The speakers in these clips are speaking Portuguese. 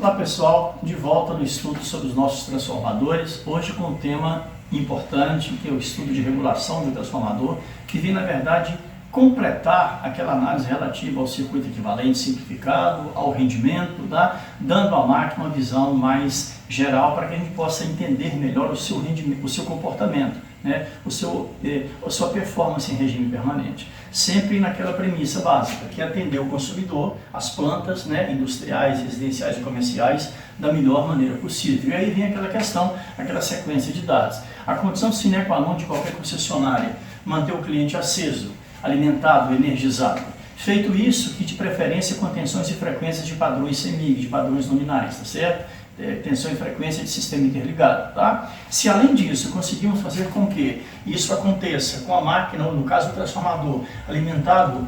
Olá pessoal, de volta no estudo sobre os nossos transformadores, hoje com um tema importante, que é o estudo de regulação do transformador, que vem na verdade completar aquela análise relativa ao circuito equivalente simplificado, ao rendimento, tá? Dando à máquina uma visão mais geral para que a gente possa entender melhor o seu rendimento, o seu comportamento, né? A sua performance em regime permanente. Sempre naquela premissa básica, que é atender o consumidor, as plantas, né, industriais, residenciais e comerciais, da melhor maneira possível. E aí vem aquela questão, aquela sequência de dados. A condição sine qua non de qualquer concessionária, manter o cliente aceso, alimentado, energizado. Feito isso, que de preferência com tensões e frequências de padrões CEMIG, de padrões nominais, tá certo? Tensão e frequência de sistema interligado, tá? Se além disso conseguimos fazer com que isso aconteça com a máquina, ou no caso do transformador, alimentado,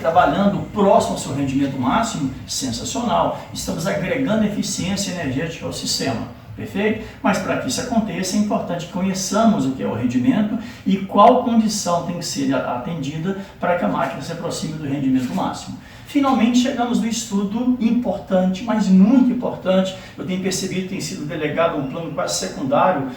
trabalhando próximo ao seu rendimento máximo, sensacional. Estamos agregando eficiência energética ao sistema. Perfeito? Mas para que isso aconteça é importante que conheçamos o que é o rendimento e qual condição tem que ser atendida para que a máquina se aproxime do rendimento máximo. Finalmente chegamos no estudo importante, mas muito importante, eu tenho percebido que tem sido delegado um plano quase secundário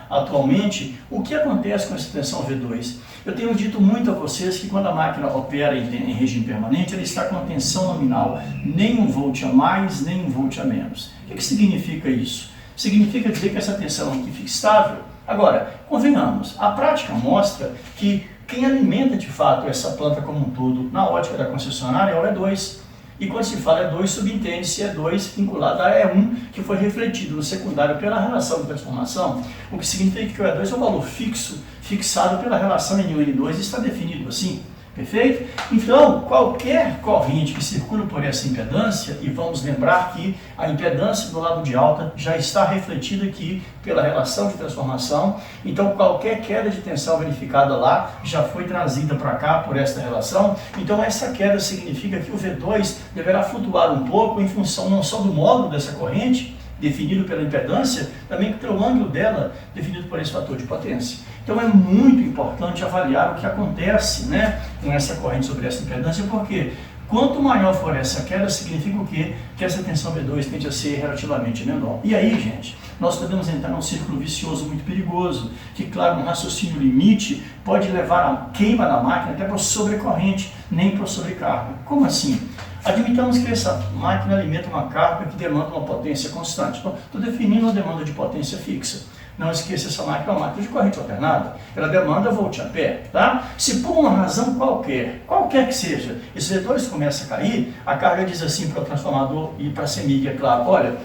atualmente, o que acontece com essa tensão V2. Eu tenho dito muito a vocês que quando a máquina opera em regime permanente, ela está com a tensão nominal, nem 1 volt a mais, nem 1 volt a menos. O que significa isso? Significa dizer que essa tensão aqui fica estável. Agora, convenhamos, a prática mostra que quem alimenta de fato essa planta como um todo, na ótica da concessionária, é o E2. E quando se fala E2, subentende-se E2 vinculado a E1, que foi refletido no secundário pela relação de transformação, o que significa que o E2 é um valor fixado pela relação N1 e N2 e está definido assim. Perfeito? Então, qualquer corrente que circula por essa impedância, e vamos lembrar que a impedância do lado de alta já está refletida aqui pela relação de transformação, então qualquer queda de tensão verificada lá já foi trazida para cá por esta relação, então essa queda significa que o V2 deverá flutuar um pouco em função não só do módulo dessa corrente, definido pela impedância, também pelo ângulo dela, definido por esse fator de potência. Então é muito importante avaliar o que acontece, né, com essa corrente sobre essa impedância, porque quanto maior for essa queda, significa o quê? Que essa tensão V2 tende a ser relativamente menor. E aí, gente, nós podemos entrar num círculo vicioso muito perigoso, que, claro, um raciocínio limite pode levar a queima da máquina até para sobrecorrente, nem para sobrecarga. Como assim? Admitamos que essa máquina alimenta uma carga que demanda uma potência constante. Então, estou definindo uma demanda de potência fixa. Não esqueça, essa máquina é uma máquina de corrente alternada. Ela demanda volt-ampere, tá? Se por uma razão qualquer que seja, esse V2 começa a cair, a carga diz assim para o transformador e para a CEMIG, é claro, olha,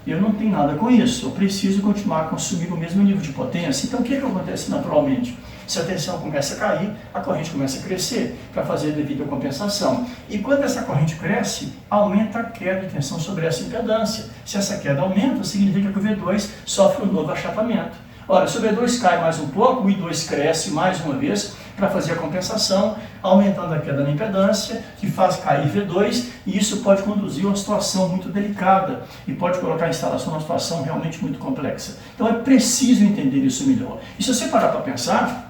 eu não tenho nada com isso, eu preciso continuar a consumir o mesmo nível de potência. Então, o que acontece naturalmente? Se a tensão começa a cair, a corrente começa a crescer para fazer a devida compensação. E quando essa corrente cresce, aumenta a queda de tensão sobre essa impedância. Se essa queda aumenta, significa que o V2 sofre um novo achatamento. Ora, se o V2 cai mais um pouco, o I2 cresce mais uma vez para fazer a compensação, aumentando a queda na impedância, que faz cair V2, e isso pode conduzir a uma situação muito delicada e pode colocar a instalação numa situação realmente muito complexa. Então é preciso entender isso melhor. E se você parar para pensar,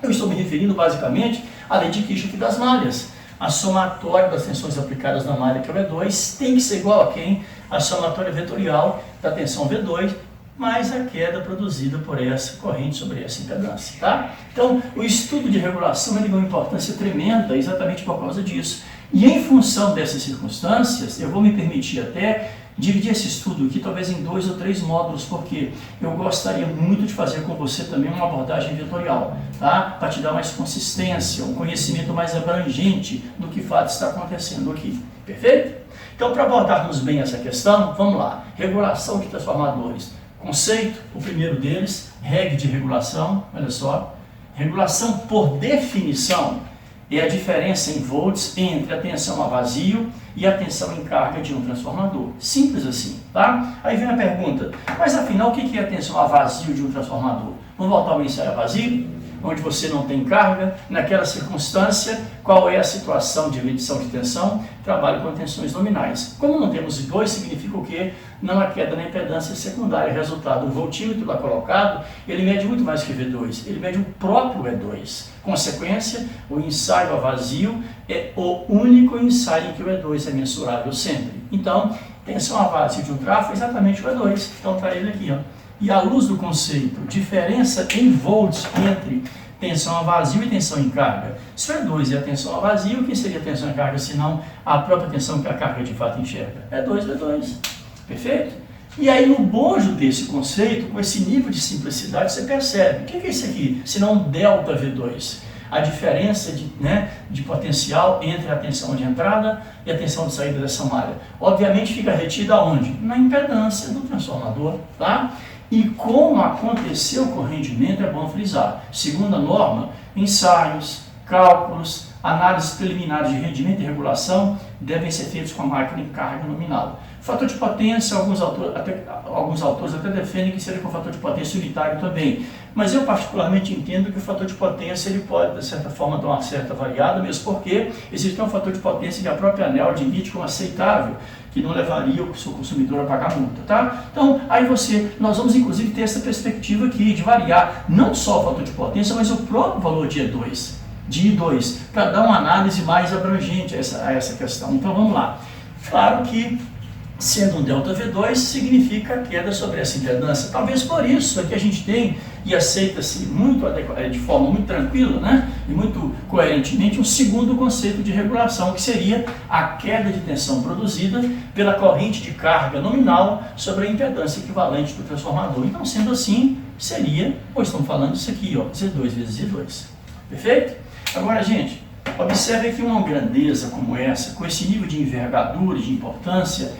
eu estou me referindo basicamente à lei de Kirchhoff das malhas. A somatória das tensões aplicadas na malha, que é o V2, tem que ser igual a quem? A somatória vetorial da tensão V2, mais a queda produzida por essa corrente sobre essa impedância, tá? Então, o estudo de regulação ele tem uma importância tremenda exatamente por causa disso. E em função dessas circunstâncias, eu vou me permitir até dividir esse estudo aqui talvez em 2 ou 3 módulos, porque eu gostaria muito de fazer com você também uma abordagem vetorial, tá? Para te dar mais consistência, um conhecimento mais abrangente do que fato está acontecendo aqui. Perfeito? Então, para abordarmos bem essa questão, vamos lá. Regulação de transformadores. Conceito, o primeiro deles, regra de regulação, olha só. Regulação, por definição, é a diferença em volts entre a tensão a vazio e a tensão em carga de um transformador. Simples assim, tá? Aí vem a pergunta, mas afinal o que é a tensão a vazio de um transformador? Vamos voltar ao ensaio a vazio? Onde você não tem carga, naquela circunstância, qual é a situação de medição de tensão? Trabalho com tensões nominais. Como não temos I2, significa o quê? Não há queda na impedância secundária. Resultado, o voltímetro lá colocado, ele mede muito mais que V2, ele mede o próprio E2. Consequência, o ensaio a vazio é o único ensaio em que o E2 é mensurável sempre. Então, tensão a vazio de um trafo é exatamente o E2. Então está ele aqui, ó. E à luz do conceito, diferença em volts entre tensão a vazio e tensão em carga. Se o E2 é a tensão a vazio, o que seria a tensão em carga, se não a própria tensão que a carga de fato enxerga? E2, V2. Perfeito? E aí, no bojo desse conceito, com esse nível de simplicidade, você percebe, o que é isso aqui? Se não delta V2. A diferença de potencial entre a tensão de entrada e a tensão de saída dessa malha. Obviamente fica retida onde? Na impedância do transformador, tá? E como aconteceu o correndimento, é bom frisar. Segundo a norma, ensaios, cálculos, análises preliminares de rendimento e regulação devem ser feitos com a máquina em carga nominal. Fator de potência, alguns autores até defendem que seja com fator de potência unitário também. Mas eu particularmente entendo que o fator de potência ele pode, de certa forma, dar uma certa variada, mesmo porque existe um fator de potência que a própria ANEEL admite como aceitável, que não levaria o seu consumidor a pagar multa, tá? Então, aí nós vamos inclusive ter essa perspectiva aqui de variar não só o fator de potência, mas o próprio valor de I2, para dar uma análise mais abrangente a essa questão. Então, vamos lá. Claro que sendo um delta V2, significa queda sobre essa impedância. Talvez por isso é que a gente tem e aceita-se de forma muito tranquila, né, e muito coerentemente, um segundo conceito de regulação, que seria a queda de tensão produzida pela corrente de carga nominal sobre a impedância equivalente do transformador. Então, sendo assim, seria, pois estamos falando isso aqui, ó, Z2 vezes I2. Perfeito? Agora, gente, observe que uma grandeza como essa, com esse nível de envergadura e de importância,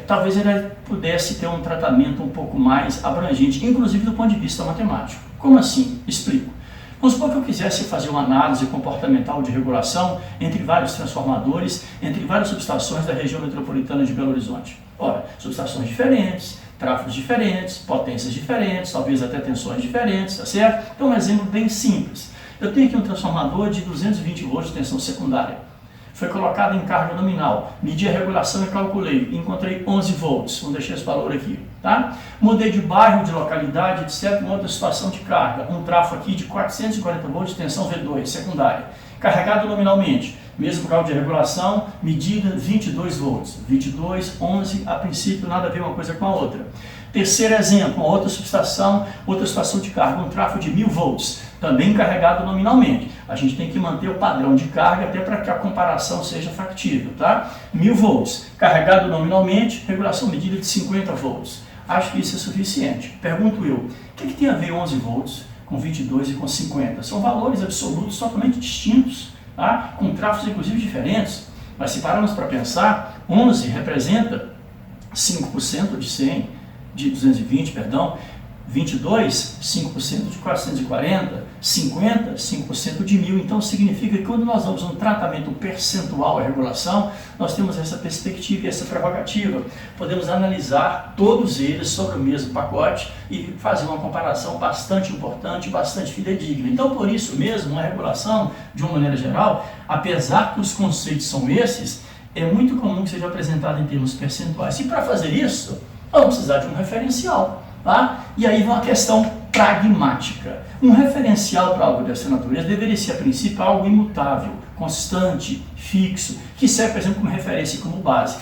talvez ele pudesse ter um tratamento um pouco mais abrangente, inclusive do ponto de vista matemático. Como assim? Explico. Vamos supor que eu quisesse fazer uma análise comportamental de regulação entre vários transformadores, entre várias subestações da região metropolitana de Belo Horizonte. Ora, subestações diferentes, tráfegos diferentes, potências diferentes, talvez até tensões diferentes, tá certo? Então, um exemplo bem simples. Eu tenho aqui um transformador de 220 volts de tensão secundária. Foi colocado em carga nominal, medi a regulação e calculei, encontrei 11 volts, vamos deixar esse valor aqui, tá? Mudei de bairro, de localidade, etc, uma outra situação de carga, um trafo aqui de 440 volts de tensão V2, secundária, carregado nominalmente, mesmo grau de regulação, medida 22 volts, 22, 11, a princípio nada a ver uma coisa com a outra. Terceiro exemplo, uma outra subestação, outra situação de carga, um trafo de 1000 volts, também carregado nominalmente. A gente tem que manter o padrão de carga até para que a comparação seja factível, tá? 1000 volts, carregado nominalmente, regulação medida de 50 volts. Acho que isso é suficiente. Pergunto eu, o que tem a ver 11 volts com 22 e com 50? São valores absolutos totalmente distintos, tá? Com trafos inclusive diferentes. Mas se pararmos para pensar, 11 representa 5% de 100, de 220, perdão, 22, 5% de 440, 50, 5% de 1000. Então, significa que quando nós damos um tratamento percentual à regulação, nós temos essa perspectiva e essa prerrogativa. Podemos analisar todos eles sobre o mesmo pacote e fazer uma comparação bastante importante, bastante fidedigna. Então, por isso mesmo, a regulação, de uma maneira geral, apesar que os conceitos são esses, é muito comum que seja apresentado em termos percentuais. E para fazer isso, vamos precisar de um referencial. Tá? E aí vem uma questão pragmática. Um referencial para algo dessa natureza deveria ser, a princípio, algo imutável, constante, fixo, que serve, por exemplo, como referência e como base.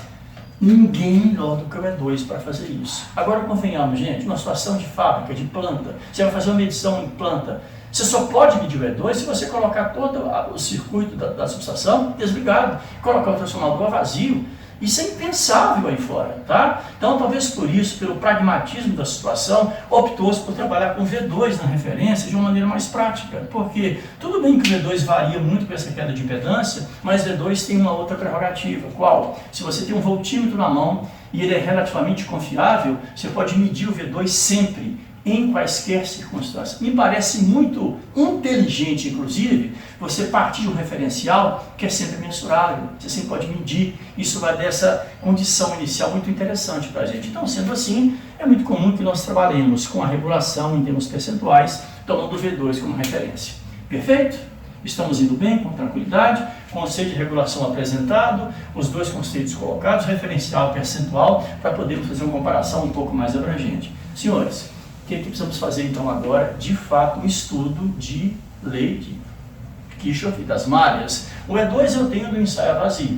Ninguém melhor do que o E2 para fazer isso. Agora, convenhamos, gente, uma situação de fábrica, de planta, você vai fazer uma medição em planta, você só pode medir o E2 se você colocar todo o circuito da subestação desligado, colocar o transformador vazio. Isso é impensável aí fora, tá? Então, talvez por isso, pelo pragmatismo da situação, optou-se por trabalhar com V2 na referência de uma maneira mais prática, porque tudo bem que o V2 varia muito com essa queda de impedância, mas V2 tem uma outra prerrogativa, qual? Se você tem um voltímetro na mão e ele é relativamente confiável, você pode medir o V2 sempre, em quaisquer circunstâncias. Me parece muito inteligente, inclusive, você partir de um referencial que é sempre mensurável, você sempre pode medir, isso vai dar essa condição inicial muito interessante para a gente. Então, sendo assim, é muito comum que nós trabalhemos com a regulação em termos percentuais, tomando o V2 como referência. Perfeito? Estamos indo bem, com tranquilidade, conceito de regulação apresentado, os dois conceitos colocados, referencial e percentual, para podermos fazer uma comparação um pouco mais abrangente. Senhores, o que precisamos fazer então agora? De fato, um estudo de lei de Kirchhoff e das malhas. O E2 eu tenho do ensaio a vazio.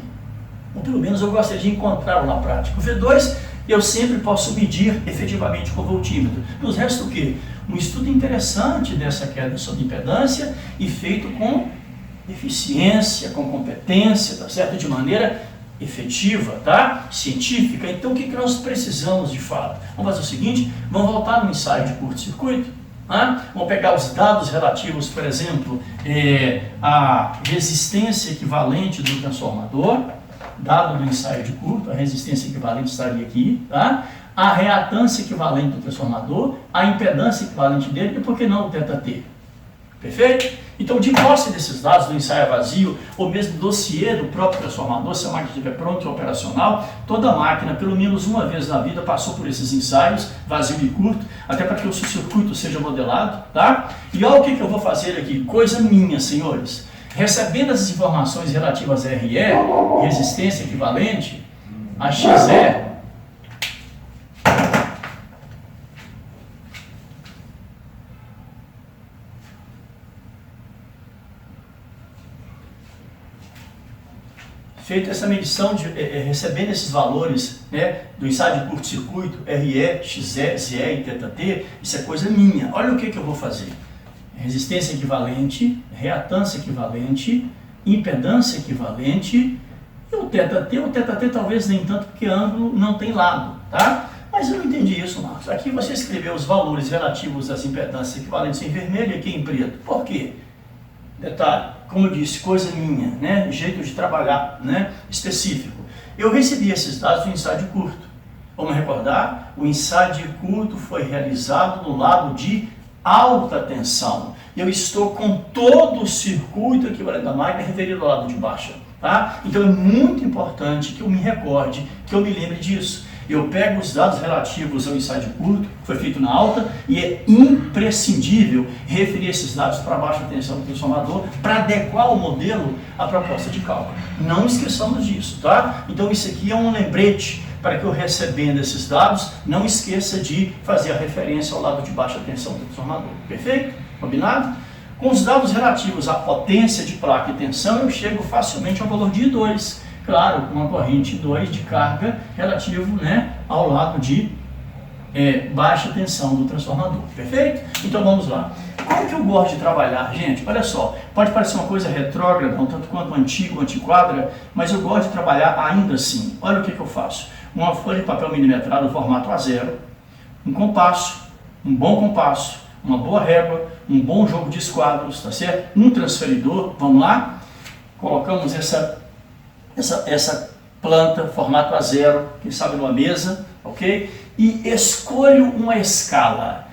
ou pelo menos eu gostaria de encontrá-lo na prática. O V2 eu sempre posso medir efetivamente com o voltímetro. Nos resta o quê? Um estudo interessante dessa queda sob impedância e feito com eficiência, com competência, tá certo? De maneira efetiva, tá? Científica. Então, o que nós precisamos de fato? Vamos fazer o seguinte, vamos voltar no ensaio de curto-circuito, tá? Vamos pegar os dados relativos, por exemplo, à resistência equivalente do transformador, dado no ensaio de curto, a resistência equivalente estaria aqui, tá? A reatância equivalente do transformador, a impedância equivalente dele e, por que não, o ΔT. Perfeito? Então, de posse desses dados do ensaio vazio, ou mesmo do dossiê do próprio transformador, se a máquina estiver pronta e operacional, toda máquina, pelo menos uma vez na vida, passou por esses ensaios, vazio e curto, até para que o circuito seja modelado, tá? E olha o que eu vou fazer aqui, coisa minha, senhores. Recebendo as informações relativas a RE, resistência equivalente, a XE, feita essa medição, recebendo esses valores, né, do ensaio de curto-circuito, RE, XE, ZE e ΔT, isso é coisa minha. Olha o que eu vou fazer. Resistência equivalente, reatância equivalente, impedância equivalente e o ΔT talvez nem tanto, porque ângulo não tem lado, tá? Mas eu não entendi isso, Marcos. Aqui você escreveu os valores relativos às impedâncias equivalentes em vermelho e aqui em preto. Por quê? Detalhe, como eu disse, coisa minha, né? Jeito de trabalhar, né? Específico. Eu recebi esses dados do ensaio de curto. Vamos recordar? O ensaio de curto foi realizado no lado de alta tensão. Eu estou com todo o circuito equivalente da máquina referido ao lado de baixa. Tá? Então é muito importante que eu me recorde, que eu me lembre disso. Eu pego os dados relativos ao ensaio de curto, que foi feito na alta, e é imprescindível referir esses dados para baixa tensão do transformador para adequar o modelo à proposta de cálculo. Não esqueçamos disso, tá? Então isso aqui é um lembrete para que eu, recebendo esses dados, não esqueça de fazer a referência ao lado de baixa tensão do transformador. Perfeito? Combinado? Com os dados relativos à potência de placa e tensão, eu chego facilmente ao valor de I2. Claro, com uma corrente 2 de carga relativo, né, ao lado de baixa tensão do transformador. Perfeito? Então vamos lá. Como que eu gosto de trabalhar, gente? Olha só, pode parecer uma coisa retrógrada, um tanto quanto antigo, antiquadra, mas eu gosto de trabalhar ainda assim. Olha o que eu faço. Uma folha de papel milimetrado, formato A0, um compasso, um bom compasso, uma boa régua, um bom jogo de esquadros, tá certo? Um transferidor, vamos lá? Colocamos essa planta, formato A0, quem sabe numa mesa, ok? E escolho uma escala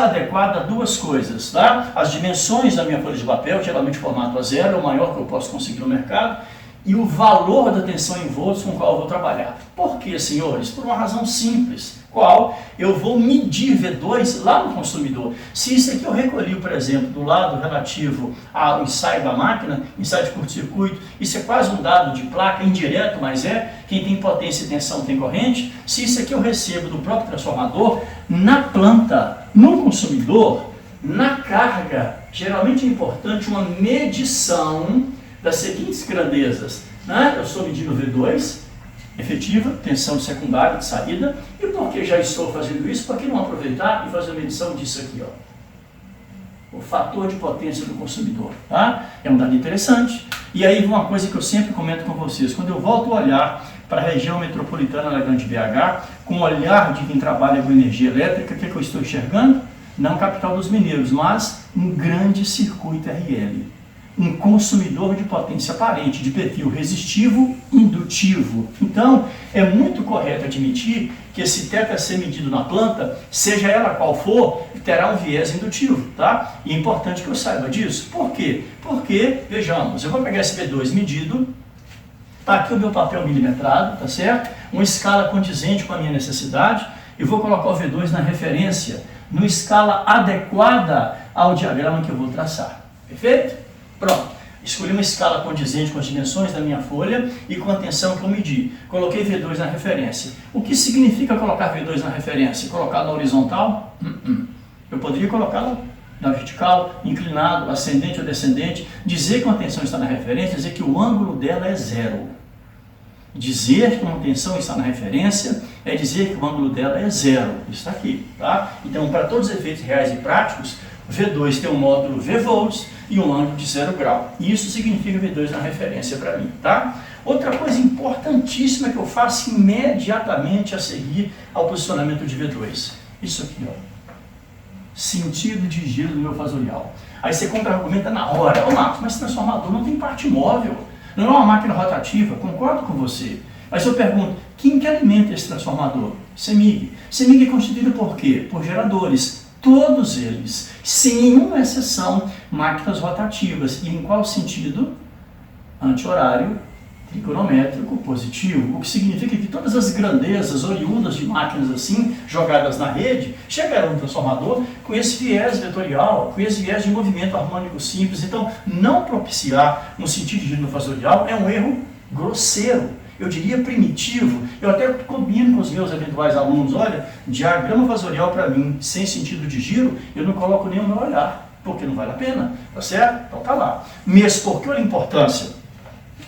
adequada a duas coisas, tá? As dimensões da minha folha de papel, geralmente formato A0, é o maior que eu posso conseguir no mercado, e o valor da tensão em volts com o qual eu vou trabalhar. Por quê, senhores? Por uma razão simples, qual eu vou medir V2 lá no consumidor. Se isso aqui eu recolhi, por exemplo, do lado relativo ao ensaio da máquina, ensaio de curto-circuito, isso é quase um dado de placa, indireto, mas quem tem potência e tensão tem corrente. Se isso aqui eu recebo do próprio transformador, na planta, no consumidor, na carga, geralmente é importante uma medição das seguintes grandezas, né? Eu estou medindo V2, efetiva, tensão secundária de saída, e por que já estou fazendo isso? Por que não aproveitar e fazer a medição disso aqui, ó? O fator de potência do consumidor, tá? É um dado interessante. E aí uma coisa que eu sempre comento com vocês, quando eu volto a olhar para a região metropolitana da Grande BH, com o olhar de quem trabalha com energia elétrica, o que eu estou enxergando? Não capital dos mineiros, mas um grande circuito RL. Um consumidor de potência aparente, de perfil resistivo indutivo. Então, é muito correto admitir que esse θ a ser medido na planta, seja ela qual for, terá um viés indutivo, tá? E é importante que eu saiba disso. Por quê? Porque, vejamos, eu vou pegar esse V2 medido, tá aqui o meu papel milimetrado, tá certo? Uma escala condizente com a minha necessidade, e vou colocar o V2 na referência, numa escala adequada ao diagrama que eu vou traçar. Perfeito? Pronto, escolhi uma escala condizente com as dimensões da minha folha e com a tensão que eu medi. Coloquei V2 na referência. O que significa colocar V2 na referência? Colocar na horizontal? Eu poderia colocá-la na vertical, inclinado, ascendente ou descendente, dizer que a tensão está na referência, dizer que o ângulo dela é 0. Dizer que uma tensão está na referência é dizer que o ângulo dela é zero. Isso está aqui, tá? Então, para todos os efeitos reais e práticos, V2 tem um módulo V volts e um ângulo de 0 grau. Isso significa V2 na referência para mim, tá? Outra coisa importantíssima que eu faço imediatamente a seguir ao posicionamento de V2. Isso aqui, ó. Sentido de giro do meu fasorial. Aí você contra-argumenta na hora. Ô Marcos, mas transformador não tem parte móvel. Não é uma máquina rotativa. Concordo com você. Mas eu pergunto, quem que alimenta esse transformador? CEMIG. CEMIG é constituído por quê? Por geradores. Todos eles, sem nenhuma exceção, máquinas rotativas. E em qual sentido? Anti-horário, trigonométrico, positivo. O que significa que todas as grandezas oriundas de máquinas assim, jogadas na rede, chegarão no transformador com esse viés vetorial, com esse viés de movimento harmônico simples. Então, não propiciar um sentido de giro no fasorial é um erro grosseiro. Eu diria primitivo. Eu até combino com os meus eventuais alunos, olha, diagrama fasorial para mim, sem sentido de giro, eu não coloco nem o meu olhar, porque não vale a pena, tá certo? Então tá lá. Mesmo porque olha a importância.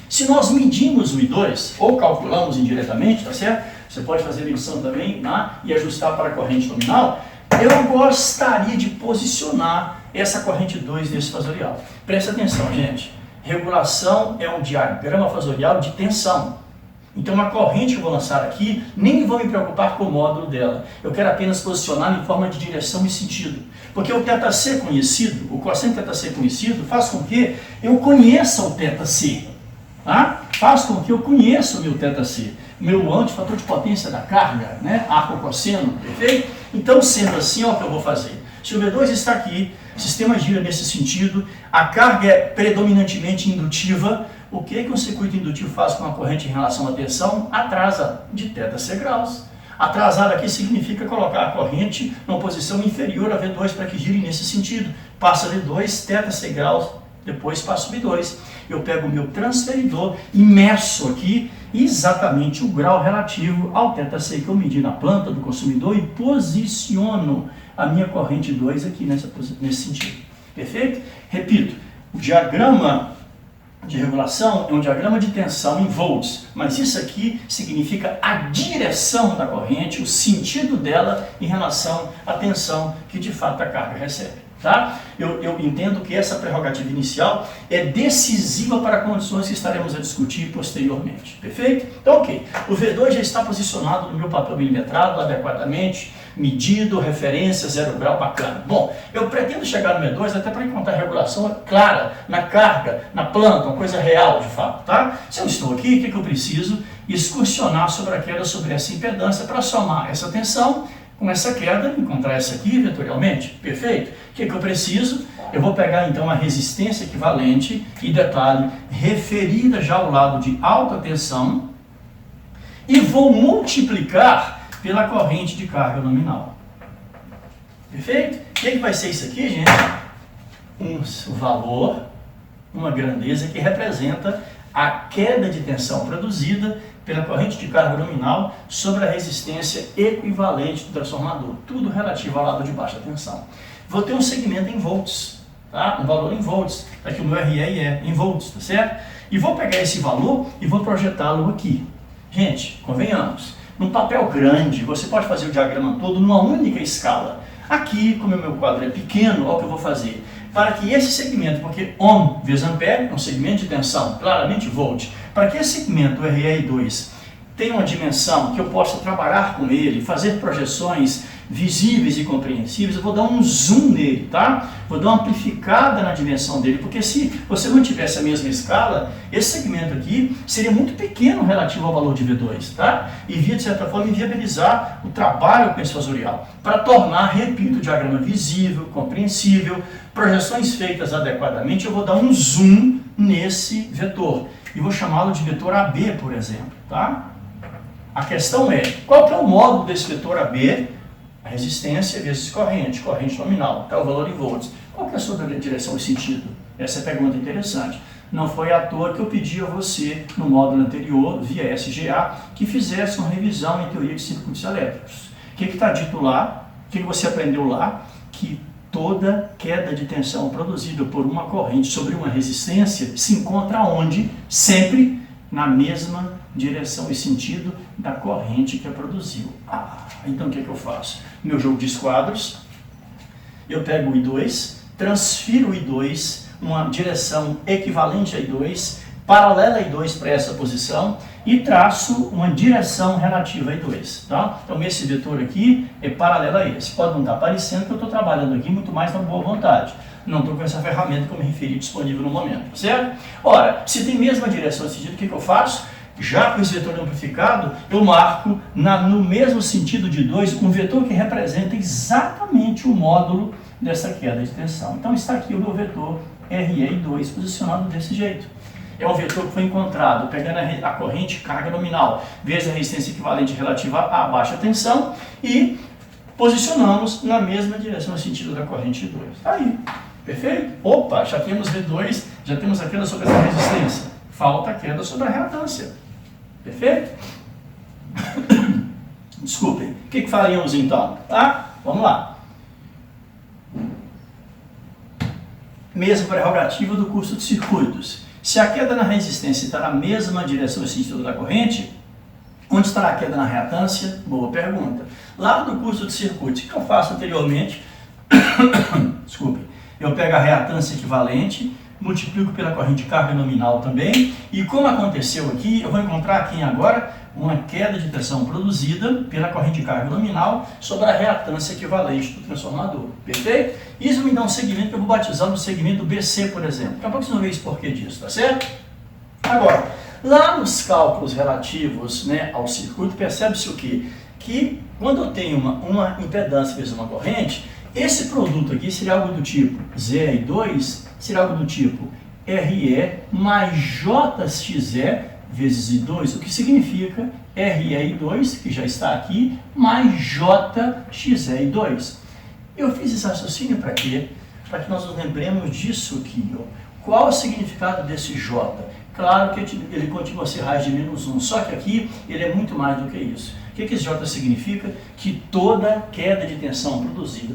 Se nós medimos o I2, ou calculamos indiretamente, tá certo? Você pode fazer a medição também e ajustar para a corrente nominal. Eu gostaria de posicionar essa corrente 2 nesse fasorial. Presta atenção, gente. Regulação é um diagrama fasorial de tensão. Então, a corrente que eu vou lançar aqui, nem vou me preocupar com o módulo dela. Eu quero apenas posicionar em forma de direção e sentido. Porque o θc conhecido, o cosseno θc conhecido, faz com que eu conheça o θc. Tá? Faz com que eu conheça o meu θc, meu antifator de potência da carga, né? Arco cosseno, perfeito? Então, sendo assim, olha o que eu vou fazer. Se o V2 está aqui, o sistema gira nesse sentido, a carga é predominantemente indutiva, o que um circuito indutivo faz com a corrente em relação à tensão? Atrasa de θc graus. Atrasar aqui significa colocar a corrente numa posição inferior a V2 para que gire nesse sentido. Passa V2, θc graus, depois passo V2. Eu pego o meu transferidor e meço aqui exatamente o grau relativo ao θc que eu medi na planta do consumidor e posiciono a minha corrente 2 aqui nesse sentido. Perfeito? Repito, o diagrama de regulação é um diagrama de tensão em volts, mas isso aqui significa a direção da corrente, o sentido dela em relação à tensão que de fato a carga recebe. Tá? Eu entendo que essa prerrogativa inicial é decisiva para condições que estaremos a discutir posteriormente. Perfeito? Então, ok. O V2 já está posicionado no meu papel milimetrado adequadamente, medido, referência, 0 grau, bacana. Bom, eu pretendo chegar no V2 até para encontrar regulação clara na carga, na planta, uma coisa real de fato. Tá? Se eu estou aqui, o que eu preciso? Excursionar sobre a queda, sobre essa impedância para somar essa tensão com essa queda, encontrar essa aqui vetorialmente, perfeito? O que eu preciso? Eu vou pegar então a resistência equivalente e detalhe, referida já ao lado de alta tensão e vou multiplicar pela corrente de carga nominal. Perfeito? O que vai ser isso aqui, gente? Um valor, uma grandeza que representa a queda de tensão produzida pela corrente de carga nominal sobre a resistência equivalente do transformador. Tudo relativo ao lado de baixa tensão. Vou ter um segmento em volts, tá? Um valor em volts. Aqui o meu RE é em volts, tá certo? E vou pegar esse valor e vou projetá-lo aqui. Gente, convenhamos, num papel grande, você pode fazer o diagrama todo numa única escala. Aqui, como o meu quadro é pequeno, olha o que eu vou fazer. Para que esse segmento, porque ohm vezes ampere é um segmento de tensão, claramente volt, para que esse segmento RE2 tenha uma dimensão que eu possa trabalhar com ele, fazer projeções visíveis e compreensíveis, eu vou dar um zoom nele, tá? Vou dar uma amplificada na dimensão dele, porque se você mantivesse a mesma escala, esse segmento aqui seria muito pequeno relativo ao valor de V2, tá? E via, de certa forma, inviabilizar o trabalho com esse fasorial, para tornar, repito, o diagrama visível, compreensível, projeções feitas adequadamente, eu vou dar um zoom nesse vetor, e vou chamá-lo de vetor AB, por exemplo, tá? A questão é, qual que é o módulo desse vetor AB? A resistência vezes corrente, corrente nominal, tá? O valor em volts. Qual que é a sua direção e sentido? Essa é a pergunta interessante. Não foi à toa que eu pedi a você, no módulo anterior, via SGA, que fizesse uma revisão em teoria de circuitos elétricos. O que está dito lá? O que você aprendeu lá? Que toda queda de tensão produzida por uma corrente sobre uma resistência se encontra onde? Sempre na mesma direção e sentido da corrente que a produziu. Então o que eu faço? Meu jogo de esquadros, eu pego o I2, transfiro o I2, uma direção equivalente a I2, paralela a I2 para essa posição e traço uma direção relativa a I2. Tá? Então esse vetor aqui é paralelo a esse. Pode não estar aparecendo que eu estou trabalhando aqui muito mais na boa vontade. Não estou com essa ferramenta que eu me referi disponível no momento, certo? Ora, se tem mesma direção e sentido, o que eu faço? Já com esse vetor amplificado, eu marco no mesmo sentido de 2 um vetor que representa exatamente o módulo dessa queda de tensão. Então está aqui o meu vetor RE2 posicionado desse jeito. É um vetor que foi encontrado pegando a corrente carga nominal vezes a resistência equivalente relativa à baixa tensão e posicionamos na mesma direção no sentido da corrente 2. Aí, perfeito? Opa, já temos V2, já temos a queda sobre essa resistência. Falta a queda sobre a reatância. Perfeito? Desculpem. O que faríamos então? Tá? Vamos lá. Mesma prerrogativa do curso de circuitos. Se a queda na resistência está na mesma direção e sentido da corrente, onde estará a queda na reatância? Boa pergunta. Lá no curso de circuitos, o que eu faço anteriormente? Desculpem. Eu pego a reatância equivalente, multiplico pela corrente de carga nominal também, e como aconteceu aqui, eu vou encontrar aqui agora uma queda de tensão produzida pela corrente de carga nominal sobre a reatância equivalente do transformador. Perfeito? Isso me dá um segmento que eu vou batizar no segmento BC, por exemplo. Daqui a pouco vocês vão ver esse porquê disso, tá certo? Agora, lá nos cálculos relativos, né, ao circuito, percebe-se o quê? Que quando eu tenho uma impedância vezes uma corrente, esse produto aqui seria algo do tipo ZR2, seria algo do tipo RE mais JXE vezes I2, o que significa REI2, que já está aqui, mais JXEI2. Eu fiz esse raciocínio para quê? Para que nós nos lembremos disso aqui. Ó. Qual o significado desse J? Claro que ele continua a ser raiz de menos 1, só que aqui ele é muito mais do que isso. O que esse J significa? Que toda queda de tensão produzida,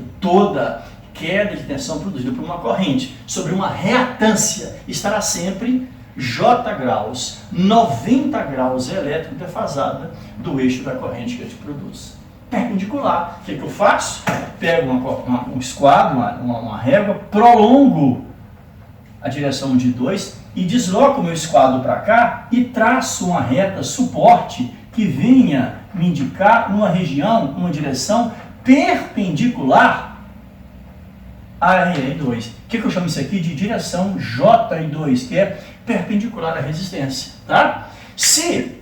por uma corrente sobre uma reatância estará sempre J graus, 90 graus elétrico defasada do eixo da corrente que a gente produz. Perpendicular. O que eu faço? Pego um esquadro, uma régua, prolongo a direção de 2 e desloco o meu esquadro para cá e traço uma reta suporte que venha me indicar uma região, uma direção perpendicular a RE2. O que eu chamo isso aqui de direção JI2, que é perpendicular à resistência. Tá? Se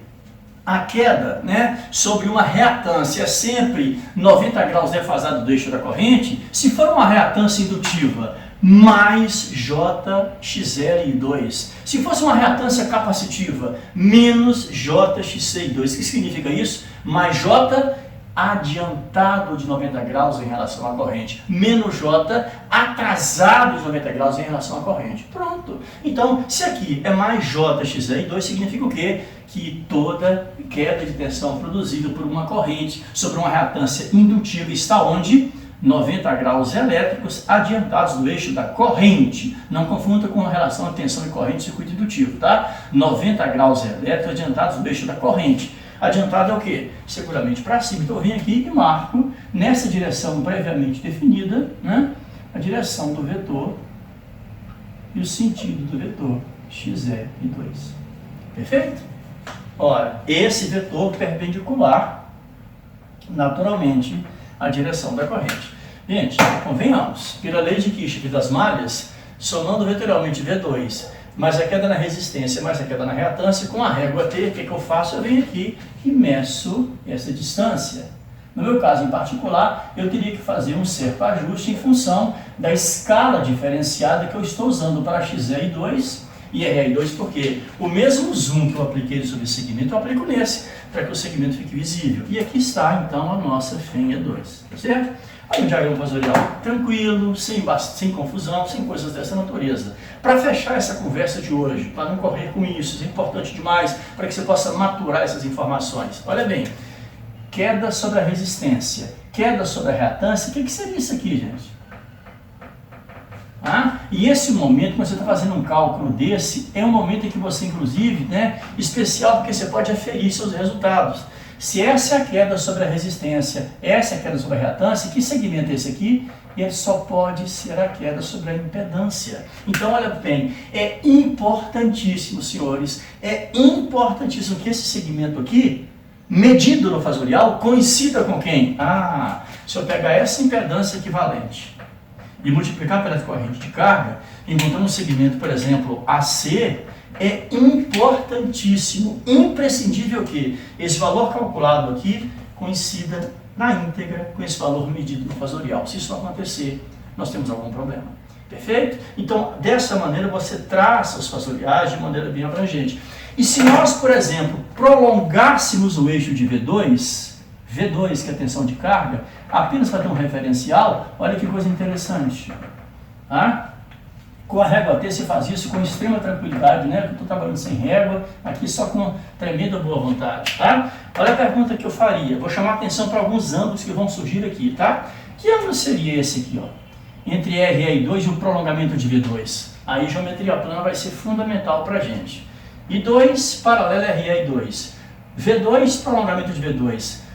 a queda, né, sobre uma reatância é sempre 90 graus defasado do eixo da corrente, se for uma reatância indutiva mais JXL2, se fosse uma reatância capacitiva menos JXC2, o que significa isso? Mais J adiantado de 90 graus em relação à corrente, menos J atrasado de 90 graus em relação à corrente. Pronto. Então, se aqui é mais JXE2, significa o quê? Que toda queda de tensão produzida por uma corrente sobre uma reatância indutiva está onde? 90 graus elétricos adiantados do eixo da corrente. Não confunda com a relação de tensão e corrente circuito indutivo, tá? 90 graus elétricos adiantados do eixo da corrente. Adiantado é o quê? Seguramente para cima. Então eu venho aqui e marco nessa direção previamente definida, né, a direção do vetor e o sentido do vetor XE e 2. Perfeito? Ora, esse vetor perpendicular, naturalmente, à direção da corrente. Gente, convenhamos, pela lei de Kirchhoff das malhas, somando vetorialmente V2 mais a queda na resistência, mais a queda na reatância, com a régua T, o que eu faço? Eu venho aqui e meço essa distância. No meu caso em particular, eu teria que fazer um cerco-ajuste em função da escala diferenciada que eu estou usando para XE2 e RE2, porque o mesmo zoom que eu apliquei sobre esse segmento, eu aplico nesse, para que o segmento fique visível. E aqui está, então, a nossa FEM-E2, tá certo? Aí um diagrama fasorial tranquilo, sem confusão, sem coisas dessa natureza. Para fechar essa conversa de hoje, para não correr com isso é importante demais, para que você possa maturar essas informações. Olha bem, queda sobre a resistência, queda sobre a reatância, o que seria isso aqui, gente? E esse momento, quando você está fazendo um cálculo desse, é um momento em que você, inclusive, especial, porque você pode aferir seus resultados. Se essa é a queda sobre a resistência, essa é a queda sobre a reatância, que segmento é esse aqui? Ele só pode ser a queda sobre a impedância. Então, olha bem, é importantíssimo, senhores, é importantíssimo que esse segmento aqui, medido no fasorial, coincida com quem? Se eu pegar essa impedância equivalente e multiplicar pela corrente de carga, encontrando um segmento, por exemplo, AC, é importantíssimo, imprescindível que esse valor calculado aqui coincida na íntegra com esse valor medido no fasorial. Se isso não acontecer, nós temos algum problema. Perfeito? Então, dessa maneira, você traça os fasoriais de maneira bem abrangente. E se nós, por exemplo, prolongássemos o eixo de V2, que é a tensão de carga, apenas para ter um referencial, olha que coisa interessante. Com a régua T, você faz isso com extrema tranquilidade, né? Eu estou trabalhando sem régua, aqui só com tremenda boa vontade, tá? Olha a pergunta que eu faria. Vou chamar a atenção para alguns ângulos que vão surgir aqui, tá? Que ângulo seria esse aqui, ó? Entre RE2 e o prolongamento de V2. Aí, geometria plana vai ser fundamental para a gente. I2 paralelo a RE2. V2, prolongamento de V2.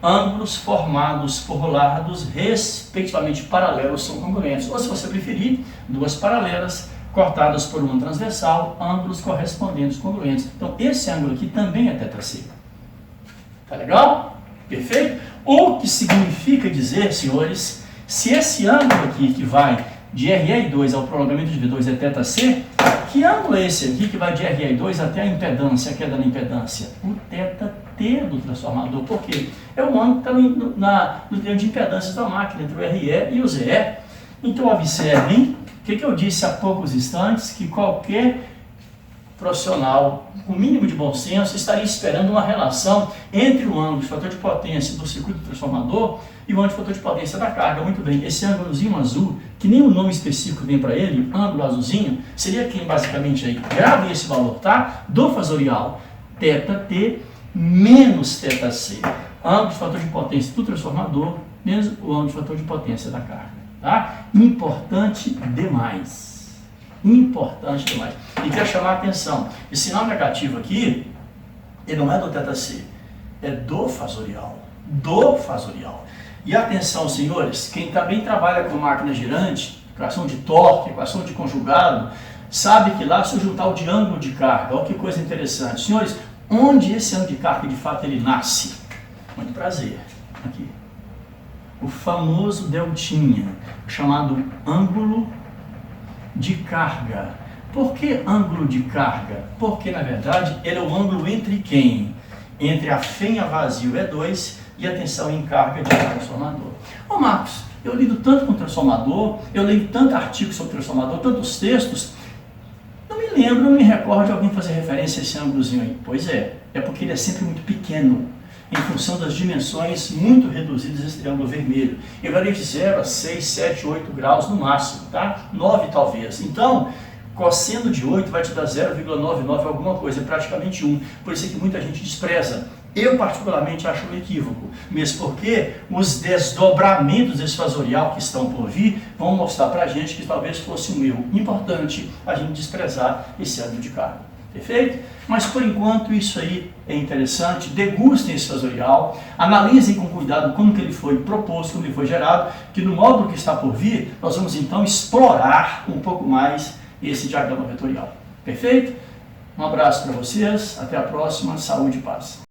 Ângulos formados por lados respectivamente paralelos são congruentes. Ou, se você preferir, duas paralelas cortadas por uma transversal, ângulos correspondentes congruentes. Então, esse ângulo aqui também é θc. Tá legal? Perfeito? O que significa dizer, senhores, se esse ângulo aqui que vai de RE2 ao prolongamento de V2 é θc, que ângulo é esse aqui que vai de RE2 até a impedância, a queda na impedância? O θt do transformador. Por quê? É o ângulo que está no termo de impedância da máquina, entre o RE e o ZE. Então, observem o que eu disse há poucos instantes, que qualquer profissional com o mínimo de bom senso estaria esperando uma relação entre o ângulo de fator de potência do circuito do transformador e o ângulo de fator de potência da carga. Muito bem, esse ângulozinho azul, que nem o nome específico vem para ele, ângulo azulzinho, seria quem basicamente aí? Grave esse valor, tá? Do fasorial, θt menos θc. Ângulo de fator de potência do transformador menos o ângulo de fator de potência da carga. Tá? Importante demais. Importante demais. E quero chamar a atenção, esse sinal negativo aqui, ele não é do θc, é do fasorial. Do fasorial. E atenção, senhores, quem também trabalha com máquina girante, equação de torque, equação de conjugado, sabe que lá se eu juntar o de ângulo de carga, olha que coisa interessante. Senhores, onde esse ângulo de carga de fato ele nasce? Muito prazer. Aqui. O famoso deltinha, chamado ângulo de carga. Por que ângulo de carga? Porque, na verdade, ele é o ângulo entre quem? Entre a fenha vazio E2 e a tensão em carga de transformador. Ô Marcos, eu lido tanto com transformador, eu leio tanto artigo sobre transformador, tantos textos, não me lembro, não me recordo de alguém fazer referência a esse ângulozinho aí. Pois é porque ele é sempre muito pequeno, em função das dimensões muito reduzidas desse triângulo vermelho. Ele varia de 0 a 6, 7, 8 graus no máximo, tá? 9 talvez. Então, cosseno de 8 vai te dar 0,99 alguma coisa, é praticamente 1. Por isso é que muita gente despreza. Eu particularmente acho um equívoco, mesmo porque os desdobramentos desse fasorial que estão por vir vão mostrar pra gente que talvez fosse um erro importante a gente desprezar esse ângulo de carga. Perfeito? Mas por enquanto isso aí é interessante, degustem esse fasorial, analisem com cuidado como que ele foi proposto, como ele foi gerado, que no módulo que está por vir, nós vamos então explorar um pouco mais esse diagrama vetorial. Perfeito? Um abraço para vocês, até a próxima, saúde e paz.